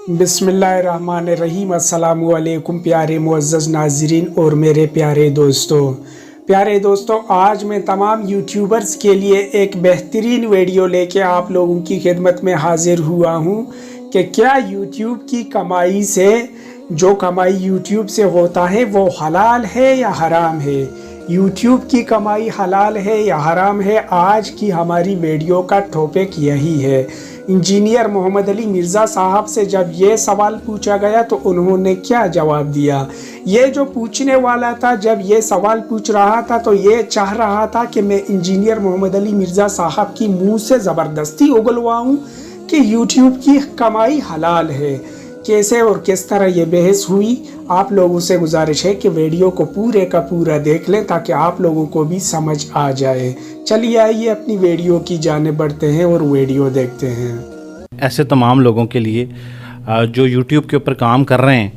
بسم اللہ الرحمن الرحیم۔ السلام علیکم پیارے معزز ناظرین اور میرے پیارے دوستوں، آج میں تمام یوٹیوبرز کے لیے ایک بہترین ویڈیو لے کے آپ لوگوں کی خدمت میں حاضر ہوا ہوں کہ کیا یوٹیوب کی کمائی سے جو کمائی یوٹیوب سے ہوتا ہے وہ حلال ہے یا حرام ہے، یوٹیوب کی کمائی حلال ہے یا حرام ہے۔ آج کی ہماری ویڈیو کا ٹاپک یہی ہے۔ انجینئر محمد علی مرزا صاحب سے جب یہ سوال پوچھا گیا تو انہوں نے کیا جواب دیا؟ یہ جو پوچھنے والا تھا جب یہ سوال پوچھ رہا تھا تو یہ چاہ رہا تھا کہ میں انجینئر محمد علی مرزا صاحب کی منہ سے زبردستی اگلواؤں کہ یوٹیوب کی کمائی حلال ہے۔ کیسے اور کس طرح یہ بحث ہوئی، آپ لوگوں سے گزارش ہے کہ ویڈیو کو پورے کا پورا دیکھ لیں تاکہ آپ لوگوں کو بھی سمجھ آ جائے۔ چلیے آئیے اپنی ویڈیو کی جانب بڑھتے ہیں اور ویڈیو دیکھتے ہیں۔ ایسے تمام لوگوں کے لیے جو یوٹیوب کے اوپر کام کر رہے ہیں،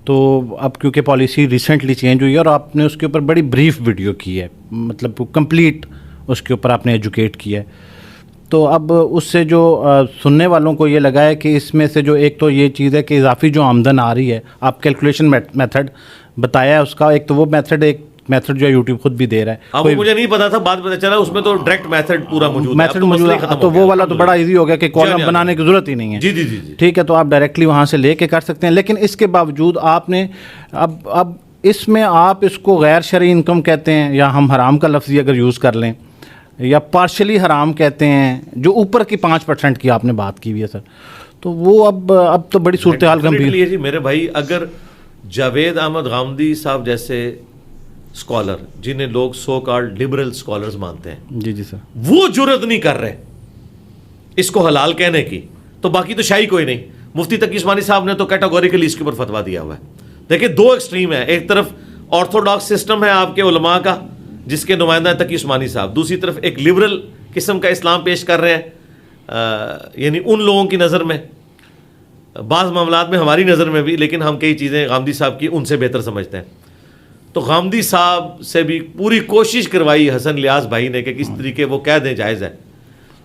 تو اب کیونکہ پالیسی ریسنٹلی چینج ہوئی ہے اور آپ نے اس کے اوپر بڑی بریف ویڈیو کی ہے، مطلب کمپلیٹ اس کے اوپر آپ نے ایجوکیٹ کیا ہے، تو اب اس سے جو سننے والوں کو یہ لگا ہے کہ اس میں سے جو ایک تو یہ چیز ہے کہ اضافی جو آمدن آ رہی ہے، آپ کیلکولیشن میتھڈ بتایا ہے اس کا، ایک تو وہ ایک میتھڈ جو ہے یوٹیوب خود بھی دے رہا ہے۔ اب مجھے نہیں پتا تھا، بعد پتا چلا اس میں تو ڈائریکٹ میتھڈ پورا موجود ہے، تو وہ والا تو بڑا ایزی ہو گیا کہ کالم بنانے کی ضرورت ہی نہیں ہے۔ جی جی جی ٹھیک ہے، تو آپ ڈائریکٹلی وہاں سے لے کے کر سکتے ہیں، لیکن اس کے باوجود آپ نے اب اس میں آپ اس کو غیر شرعی انکم کہتے ہیں، یا ہم حرام کا لفظ اگر یوز کر لیں، یا پارشلی حرام کہتے ہیں، جو اوپر کی 5% کی آپ نے بات کی ہوئی ہے سر، تو وہ اب تو بڑی صورتحال گمبھیر ہے۔ جی میرے بھائی، اگر جاوید احمد غامدی صاحب جیسے اسکالر، جنہیں لوگ سو کالڈ لبرل اسکالرز مانتے ہیں، جی جی سر، وہ جرت نہیں کر رہے اس کو حلال کہنے کی، تو باقی تو شاہی کوئی نہیں۔ مفتی تقی عثمانی صاحب نے تو کیٹاگوریکلی اس کے اوپر فتویٰ دیا ہوا ہے۔ دیکھیں، دو ایکسٹریم ہے، ایک طرف آرتھوڈاکس سسٹم ہے آپ کے علماء کا جس کے نمائندہ ہے تقی عثمانی صاحب، دوسری طرف ایک لبرل قسم کا اسلام پیش کر رہے ہیں، یعنی ان لوگوں کی نظر میں، بعض معاملات میں ہماری نظر میں بھی، لیکن ہم کئی چیزیں غامدی صاحب کی ان سے بہتر سمجھتے ہیں۔ تو غامدی صاحب سے بھی پوری کوشش کروائی حسن لیاز بھائی نے کہ کس طریقے وہ کہہ دیں جائز ہے،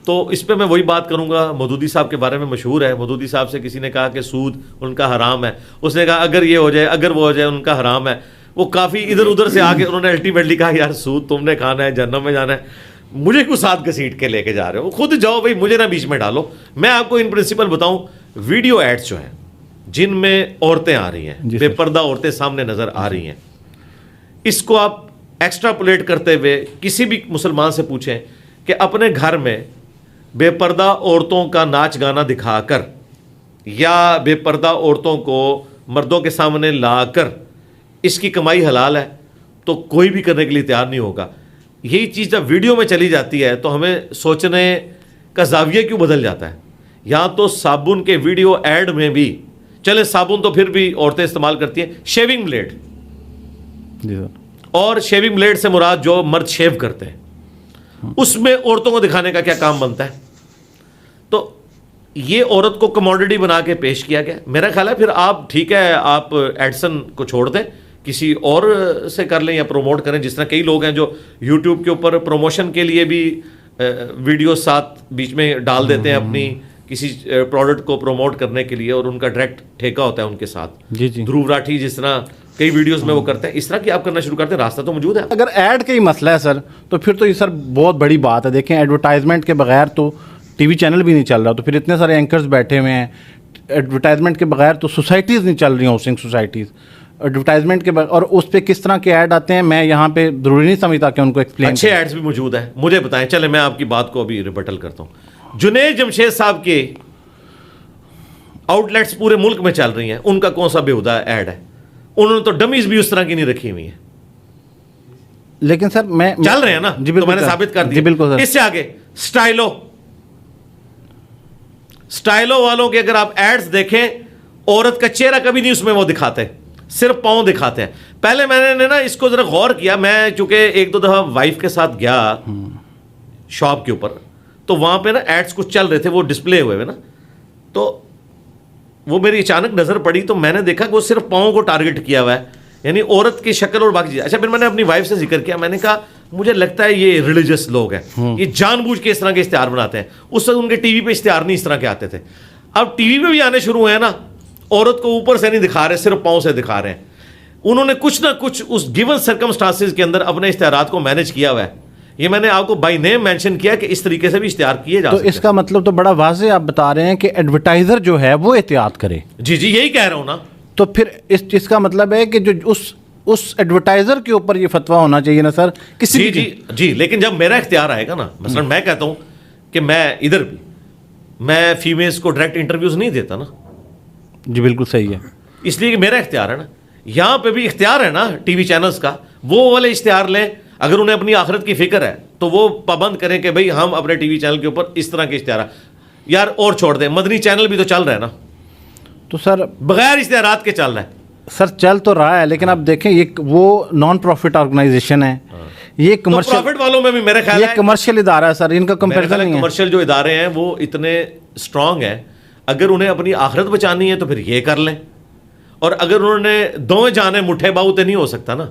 تو اس پہ میں وہی بات کروں گا۔ مودودی صاحب کے بارے میں مشہور ہے، مودودی صاحب سے کسی نے کہا کہ سود ان کا حرام ہے، اس نے کہا اگر یہ ہو جائے، اگر وہ ہو جائے، ان کا حرام ہے۔ وہ کافی ادھر ادھر سے آگے انہوں نے الٹیمیٹلی کہا یار سود تم نے کھانا ہے، جہنم میں جانا ہے، مجھے کو ساتھ گھسیٹ کے لے کے جا رہے ہو، خود جاؤ بھائی، مجھے نہ بیچ میں ڈالو۔ میں آپ کو ان پرنسپل بتاؤں، ویڈیو ایڈز جو ہیں جن میں عورتیں آ رہی ہیں، بے پردہ عورتیں سامنے نظر آ رہی ہیں، اس کو آپ ایکسٹراپولیٹ کرتے ہوئے کسی بھی مسلمان سے پوچھیں کہ اپنے گھر میں بے پردہ عورتوں کا ناچ گانا دکھا کر یا بے پردہ عورتوں کو مردوں کے سامنے لا کر اس کی کمائی حلال ہے، تو کوئی بھی کرنے کے لیے تیار نہیں ہوگا۔ یہی چیز جب ویڈیو میں چلی جاتی ہے تو ہمیں سوچنے کا زاویہ کیوں بدل جاتا ہے۔ یہاں تو صابن کے ویڈیو ایڈ میں بھی، چلے صابن تو پھر بھی عورتیں استعمال کرتی ہیں، شیونگ بلیڈ، اور شیونگ بلیڈ سے مراد جو مرد شیو کرتے ہیں، اس میں عورتوں کو دکھانے کا کیا کام بنتا ہے؟ تو یہ عورت کو کموڈٹی بنا کے پیش کیا گیا۔ میرا خیال ہے پھر آپ ٹھیک ہے، آپ ایڈسن کو چھوڑ دیں، کسی اور سے کر لیں یا پروموٹ کریں، جس طرح کئی لوگ ہیں جو یوٹیوب کے اوپر پروموشن کے لیے بھی ویڈیو ساتھ بیچ میں ڈال دیتے ہیں اپنی کسی پروڈکٹ کو پروموٹ کرنے کے لیے، اور ان کا ڈائریکٹ ٹھیکہ ہوتا ہے ان کے ساتھ۔ جی جی، دھروو راٹھی جس طرح کئی ویڈیوز میں وہ کرتے ہیں، اس طرح کی آپ کرنا شروع کرتے ہیں، راستہ تو موجود ہے۔ اگر ایڈ کا ہی مسئلہ ہے سر، تو پھر تو یہ سر بہت بڑی بات ہے۔ دیکھیں، ایڈورٹائزمنٹ کے بغیر تو ٹی وی چینل بھی نہیں چل رہا، تو پھر اتنے سارے اینکرز بیٹھے ہوئے ہیں، ایڈورٹائزمنٹ کے بغیر تو سوسائٹیز نہیں چل رہی، ہاؤسنگ سوسائٹیز ایڈورٹائزمنٹ کے بغیر، اور اس پہ کس طرح کے ایڈ آتے ہیں، میں یہاں پہ ضروری نہیں سمجھتا کہ ان کو ایکسپلین۔ اچھے ایڈز بھی موجود ہیں، مجھے بتائیں، چلے میں آپ کی بات کو ابھی ریبٹل کرتا ہوں۔ جنید جمشید صاحب کے آؤٹ لیٹس پورے ملک میں چل رہی ہیں، ان کا کون سا بےہودہ ایڈ ہے؟ انہوں نے تو ڈمیز بھی اس طرح کی نہیں رکھی ہوئی ہیں، لیکن سر میں چل رہے ہیں نا، تو میں نے ثابت کر دیا۔ بالکل سر۔ اس سے آگے سٹائلو والوں کے اگر آپ ایڈز دیکھیں، عورت کا چہرہ کبھی نہیں اس میں وہ دکھاتے، صرف پاؤں دکھاتے ہیں۔ پہلے میں نے نا اس کو ذرا غور کیا، میں چونکہ ایک دو دفعہ وائف کے ساتھ گیا شاپ کے اوپر، تو وہاں پہ نا ایڈز کچھ چل رہے تھے، وہ ڈسپلے ہوئے نا، تو وہ میری اچانک نظر پڑی، تو میں نے دیکھا کہ وہ صرف پاؤں کو ٹارگٹ کیا ہوا ہے، یعنی عورت کی شکل اور باقی چیزیں۔ اچھا، پھر میں نے اپنی وائف سے ذکر کیا، میں نے کہا مجھے لگتا ہے یہ ریلیجس لوگ ہیں، یہ جان بوجھ کے اس طرح کے اشتہار بناتے ہیں۔ اس وقت ان کے ٹی وی پہ اشتہار نہیں اس طرح کے آتے تھے، اب ٹی وی پہ بھی آنے شروع ہوئے ہیں نا، عورت کو اوپر سے نہیں دکھا رہے, صرف پاؤں سے دکھا رہے ہیں. انہوں نے کچھ نہ کچھ اس گیون سرکمسٹانسز کے اندر اپنے اشتہارات کو مینیج کیا ہوا ہے. یہ میں نے آپ کو بائی نیم مینشن کیا کہ اس طریقے سے بھی اشتہار کیے جا سکتے ہیں. تو اس کا مطلب تو بڑا واضح آپ بتا رہے ہیں کہ ایڈورٹائزر جو ہے وہ احتیاط کرے. جی یہی کہہ رہا ہوں نا. تو پھر اس کا مطلب ہے کہ جو اس ایڈورٹائزر کے اوپر یہ فتویٰ ہونا چاہیے نا سر کسی جی لیکن جب میرا اختیار آئے گا نا, مثلا میں کہتا ہوں کہ میں ادھر بھی میں فیمیلز کو ڈائریکٹ انٹرویوز نہیں دیتا نا. جی بالکل صحیح ہے, اس لیے کہ میرا اختیار ہے نا. یہاں پہ بھی اختیار ہے نا ٹی وی چینلز کا, وہ والے اشتہار لیں. اگر انہیں اپنی آخرت کی فکر ہے تو وہ پابند کریں کہ بھئی ہم اپنے ٹی وی چینل کے اوپر اس طرح کے اشتہارات یار اور چھوڑ دیں. مدنی چینل بھی تو چل رہا ہے نا, تو سر بغیر اشتہارات کے چل رہا ہے. سر چل تو رہا ہے لیکن اب دیکھیں یہ وہ نان پروفٹ آرگنائزیشن ہے, یہ کمرشل پروفٹ والوں میں بھی میرے خیال یہ کمرشل ادارہ ہے سر, ان کا کمپیریزن نہیں ہے. کمرشل جو ادارے ہیں وہ اتنے اسٹرانگ ہیں, اگر انہیں اپنی آخرت بچانی ہے تو پھر یہ کر لیں, اور اگر انہوں نے دوئیں جانے مٹھے باؤ تو نہیں ہو سکتا نا.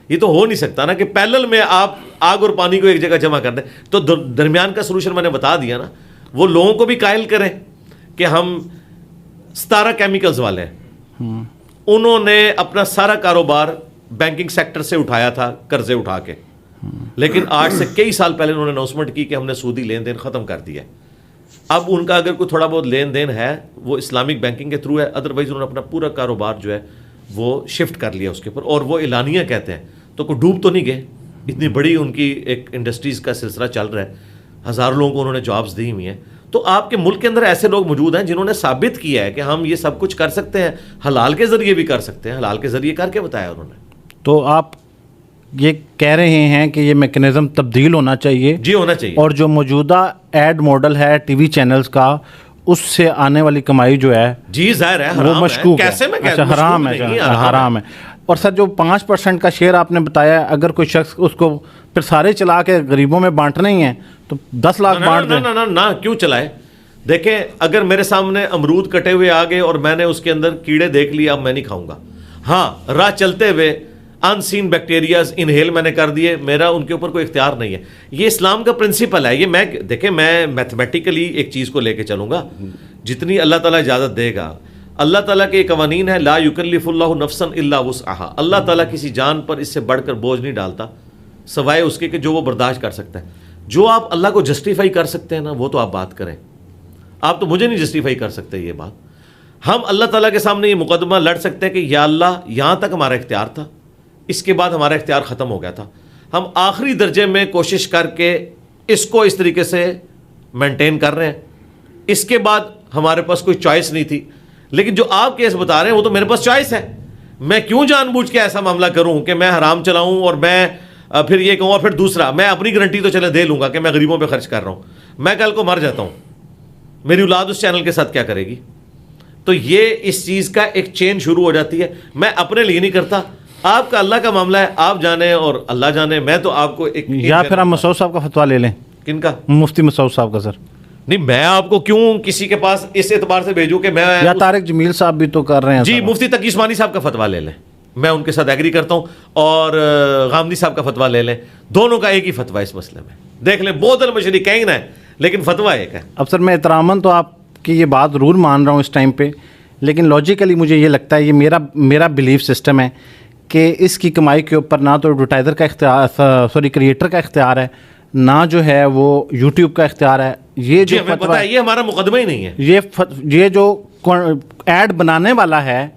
یہ تو ہو نہیں سکتا نا کہ پیرلل میں آپ آگ اور پانی کو ایک جگہ جمع کر دیں. تو درمیان کا سولوشن میں نے بتا دیا نا. وہ لوگوں کو بھی قائل کریں کہ ہم 17 کیمیکلز والے ہیں, انہوں نے اپنا سارا کاروبار بینکنگ سیکٹر سے اٹھایا تھا قرضے اٹھا کے, لیکن آج سے کئی سال پہلے انہوں نے اناؤنسمنٹ کی کہ ہم نے سودی لین دین ختم کر دیا ہے. اب ان کا اگر کوئی تھوڑا بہت لین دین ہے وہ اسلامک بینکنگ کے تھرو ہے, ادروائز انہوں نے اپنا پورا کاروبار جو ہے وہ شفٹ کر لیا اس کے اوپر. اور وہ اعلانیہ کہتے ہیں تو کوئی ڈوب تو نہیں گئے. اتنی بڑی ان کی ایک انڈسٹریز کا سلسلہ چل رہا ہے, ہزاروں لوگوں کو انہوں نے جابز دی ہوئی ہیں. تو آپ کے ملک کے اندر ایسے لوگ موجود ہیں جنہوں نے ثابت کیا ہے کہ ہم یہ سب کچھ کر سکتے ہیں, حلال کے ذریعے بھی کر سکتے ہیں, حلال کے ذریعے کر کے بتایا انہوں نے. تو آپ یہ کہہ رہے ہیں کہ یہ میکنزم تبدیل ہونا چاہیے؟ جی ہونا چاہیے. اور جو موجودہ ایڈ ماڈل ہے ٹی وی چینلز کا, اس سے آنے والی کمائی جو ہے جی ظاہر ہے وہ مشکوک ہے. کیسے میں حرام ہے, حرام ہے. اور سر جو 5% کا شیئر آپ نے بتایا, اگر کوئی شخص اس کو پھر سارے چلا کے غریبوں میں بانٹنا ہی ہے تو 10 لاکھ بانٹ دیں. نہ کیوں چلائے. دیکھیں اگر میرے سامنے امرود کٹے ہوئے آ گئے اور میں نے اس کے اندر کیڑے دیکھ لیے, اب میں نہیں کھاؤں گا. ہاں راہ چلتے ہوئے ان سین بیکٹیریاز انہیل میں نے کر دیے, میرا ان کے اوپر کوئی اختیار نہیں ہے. یہ اسلام کا پرنسپل ہے. یہ میں دیکھیں میں میتھمیٹیکلی ایک چیز کو لے کے چلوں گا, جتنی اللہ تعالیٰ اجازت دے گا. اللہ تعالیٰ کے قوانین ہے لا یکلف اللہ نفسا الا وسعها. اللہ تعالیٰ کسی جان پر اس سے بڑھ کر بوجھ نہیں ڈالتا سوائے اس کے کہ جو وہ برداشت کر سکتا ہے. جو آپ اللہ کو جسٹیفائی کر سکتے ہیں نا وہ تو آپ بات کریں. آپ تو مجھے نہیں جسٹیفائی کر سکتے یہ بات. ہم اللہ تعالیٰ کے سامنے یہ مقدمہ لڑ سکتے ہیں کہ یا اللہ یہاں تک ہمارا اختیار تھا, اس کے بعد ہمارا اختیار ختم ہو گیا تھا, ہم آخری درجے میں کوشش کر کے اس کو اس طریقے سے مینٹین کر رہے ہیں, اس کے بعد ہمارے پاس کوئی چوائس نہیں تھی. لیکن جو آپ کیس بتا رہے ہیں وہ تو میرے پاس چوائس ہے. میں کیوں جان بوجھ کے ایسا معاملہ کروں کہ میں حرام چلاؤں اور میں پھر یہ کہوں. اور پھر دوسرا, میں اپنی گارنٹی تو چلے دے لوں گا کہ میں غریبوں پہ خرچ کر رہا ہوں, میں کل کو مر جاتا ہوں, میری اولاد اس چینل کے ساتھ کیا کرے گی؟ تو یہ اس چیز کا ایک چین شروع ہو جاتی ہے. میں اپنے لیے نہیں کرتا, آپ کا اللہ کا معاملہ ہے, آپ جانے اور اللہ جانے. میں تو آپ کو ایک یا پھر ہم مسعود صاحب کا فتویٰ لے لیں. کن کا؟ مفتی مسعود صاحب کا. سر نہیں, میں آپ کو کیوں کسی کے پاس اس اعتبار سے بھیجوں کہ میں, یا طارق جمیل صاحب بھی تو کر رہے ہیں. جی مفتی تقی عثمانی صاحب کا فتویٰ لے لیں, میں ان کے ساتھ ایگری کرتا ہوں. اور غامدی صاحب کا فتویٰ لے لیں, دونوں کا ایک ہی فتویٰ اس مسئلے میں. دیکھ لیں بہت المشرق کہیں نہ ہے لیکن فتویٰ ایک ہے. اب سر میں احتراماً تو آپ کی یہ بات ضرور مان رہا ہوں اس ٹائم پہ, لیکن لاجیکلی مجھے یہ لگتا ہے, یہ میرا بلیف سسٹم ہے کہ اس کی کمائی کے اوپر نہ تو ایڈورٹائزر کا اختیار کریٹر کا اختیار ہے, نہ جو ہے وہ یوٹیوب کا اختیار ہے. یہ جو ہمیں پتہ ہے یہ ہمارا مقدمہ ہی نہیں ہے. یہ جو ایڈ بنانے والا ہے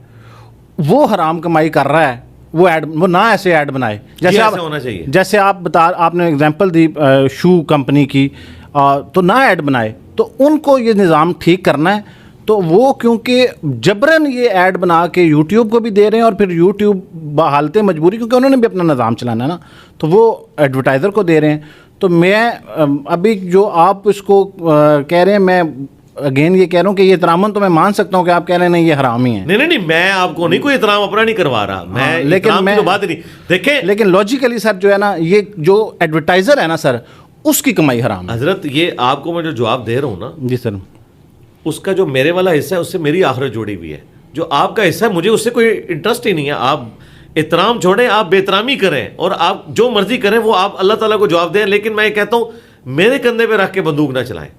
وہ حرام کمائی کر رہا ہے, وہ نہ ایسے ایڈ بنائے جیسے آپ نے اگزامپل دی شو کمپنی کی, تو نہ ایڈ بنائے. تو ان کو یہ نظام ٹھیک کرنا ہے, تو وہ کیونکہ جبراً یہ ایڈ بنا کے یوٹیوب کو بھی دے رہے ہیں, اور پھر یوٹیوب بحالت مجبوری کیونکہ انہوں نے بھی اپنا نظام چلانا ہے نا, تو وہ ایڈورٹائزر کو دے رہے ہیں. تو میں ابھی جو آپ اس کو کہہ رہے ہیں, میں اگین یہ کہہ رہا ہوں کہ یہ احتراماً تو میں مان سکتا ہوں کہ آپ کہہ رہے ہیں نہیں یہ حرام ہی ہے. نہیں میں آپ کو نہیں کوئی احترام اپنا نہیں کروا رہا, میں لیکن میں بات نہیں دیکھیں. لیکن لاجیکلی سر جو ہے نا, یہ جو ایڈورٹائزر ہے نا سر, اس کی کمائی حرام ہے. حضرت یہ آپ کو میں جو جواب دے رہا ہوں نا, جی سر, اس کا جو میرے والا حصہ ہے اس سے میری آخرت جوڑی ہوئی ہے. جو آپ کا حصہ ہے مجھے اس سے کوئی انٹرسٹ ہی نہیں ہے. آپ احترام چھوڑیں, آپ بے احترامی کریں, اور آپ جو مرضی کریں وہ آپ اللہ تعالیٰ کو جواب دیں. لیکن میں یہ کہتا ہوں میرے کندھے پہ رکھ کے بندوق نہ چلائیں.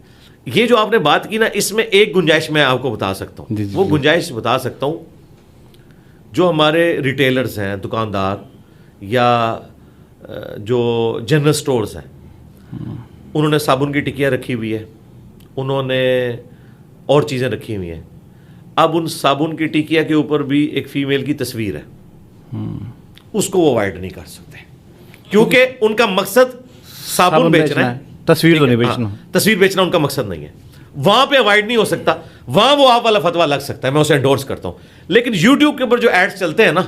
یہ جو آپ نے بات کی نا, اس میں ایک گنجائش میں آپ کو بتا سکتا ہوں. وہ گنجائش بتا سکتا ہوں, جو ہمارے ریٹیلرز ہیں, دکاندار یا جو جنرل سٹورز ہیں, انہوں نے صابن کی ٹکیاں رکھی ہوئی ہے, انہوں نے اور چیزیں رکھی ہوئی ہیں. اب ان صابن کی ٹکیا کے اوپر بھی ایک فیمیل کی تصویر ہے, اس کو وہ اوائڈ نہیں کر سکتے, کیونکہ ان کا مقصد صابن بیچنا ہے, تصویر تو نہیں بیچنا, تصویر بیچنا ان کا مقصد نہیں ہے. وہاں پہ اوائڈ نہیں ہو سکتا, وہاں وہ آپ والا فتویٰ لگ سکتا ہے, میں اسے انڈورس کرتا ہوں. لیکن یوٹیوب کے اوپر جو ایڈز چلتے ہیں نا,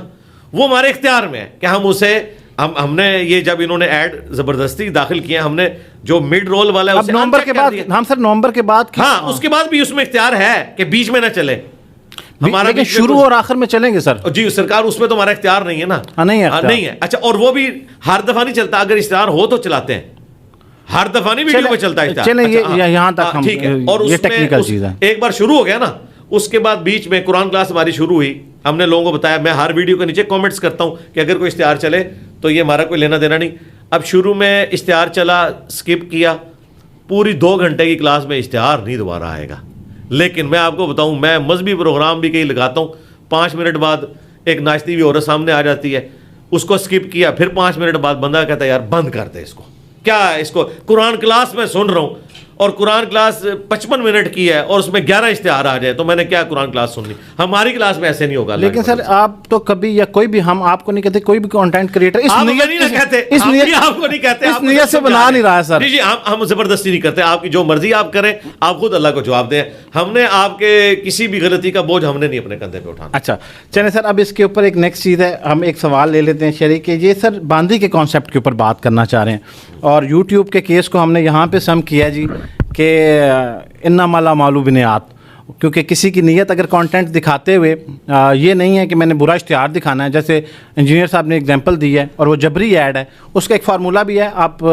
وہ ہمارے اختیار میں ہے کہ ہم اسے ہم نے یہ جب انہوں نے ایڈ زبردستی داخل کیے, ہم نے جو مڈ رول والا ہے اسے نومبر کے بعد, ہم سر نومبر کے بعد, ہاں اس کے بعد بھی اس میں اختیار ہے کہ بیچ میں نہ چلے ہمارا, لیکن شروع اور آخر میں چلیں گے سر. جی سرکار, اس میں تو ہمارا اختیار نہیں ہے نا. نہیں ہے. اچھا, اور وہ بھی ہر دفعہ نہیں چلتا, اگر اشتہار ہو تو چلاتے ہیں, ہر دفعہ نہیں ویڈیو پہ چلتا ہے. چلیں یہاں تک ہم, ٹھیک ہے. اور یہ ٹیکنیکل چیز ہے. ایک بار شروع ہو گیا نا, اس کے بعد بیچ میں قرآن کلاس ہماری شروع ہوئی, ہم نے لوگوں کو بتایا, میں ہر ویڈیو کے نیچے کامنٹس کرتا ہوں کہ اگر کوئی اشتہار چلے تو یہ ہمارا کوئی لینا دینا نہیں. اب شروع میں اشتہار چلا, اسکپ کیا, پوری 2 گھنٹے کی کلاس میں اشتہار نہیں دوبارہ آئے گا. لیکن میں آپ کو بتاؤں, میں مذہبی پروگرام بھی کہیں لگاتا ہوں, 5 منٹ بعد ایک ناچتی ہوئی عورت سامنے آ جاتی ہے, اس کو اسکپ کیا, پھر 5 منٹ بعد بندہ کہتا ہے یار بند کر دے اس کو, کیا اس کو قرآن کلاس میں سن رہا ہوں, اور قرآن کلاس 55 منٹ کی ہے اور اس میں 11 اشتہار آ جائے, تو میں نے کیا قرآن کلاس سننی. ہماری کلاس میں ایسے نہیں ہوگا. لیکن سر آپ تو کبھی, یا کوئی بھی, ہم آپ کو نہیں کہتے, کوئی بھی کنٹینٹ کریٹر اس نیت سے بنا نہیں رہا ہے سر. جی ہم زبردستی نہیں کرتے, آپ کی جو مرضی آپ کریں, آپ خود اللہ کو جواب دیں. ہم نے آپ کے کسی بھی غلطی کا بوجھ ہم نے نہیں اپنے کندھے پہ اٹھانا. اچھا چلیں سر, اب اس کے اوپر ایک نیکسٹ چیز ہے, ہم ایک سوال لے لیتے ہیں شریک کے. یہ سر باندی کے کانسیپٹ کے اوپر بات کرنا چاہ رہے ہیں, اور یوٹیوب کے کیس کو ہم نے یہاں پہ سم کیا جی کہ انما الاعمال بالنیات, کیونکہ کسی کی نیت اگر کانٹینٹ دکھاتے ہوئے یہ نہیں ہے کہ میں نے برا اشتہار دکھانا ہے, جیسے انجینئر صاحب نے اگزامپل دی ہے, اور وہ جبری ایڈ ہے, اس کا ایک فارمولہ بھی ہے, آپ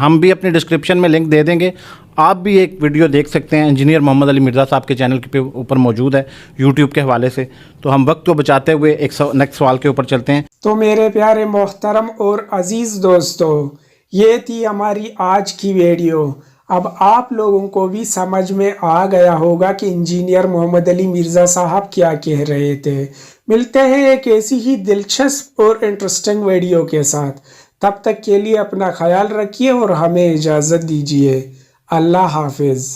ہم بھی اپنی ڈسکرپشن میں لنک دے دیں گے, آپ بھی ایک ویڈیو دیکھ سکتے ہیں, انجینئر محمد علی مرزا صاحب کے چینل کے اوپر موجود ہے یوٹیوب کے حوالے سے. تو ہم وقت کو بچاتے ہوئے ایک نیکسٹ سوال کے اوپر چلتے ہیں. تو میرے پیارے محترم اور عزیز دوستو, یہ تھی ہماری آج کی ویڈیو. اب آپ لوگوں کو بھی سمجھ میں آ گیا ہوگا کہ انجینئر محمد علی مرزا صاحب کیا کہہ رہے تھے. ملتے ہیں ایک ایسی ہی دلچسپ اور انٹرسٹنگ ویڈیو کے ساتھ. تب تک کے لیے اپنا خیال رکھیے اور ہمیں اجازت دیجیے. اللہ حافظ.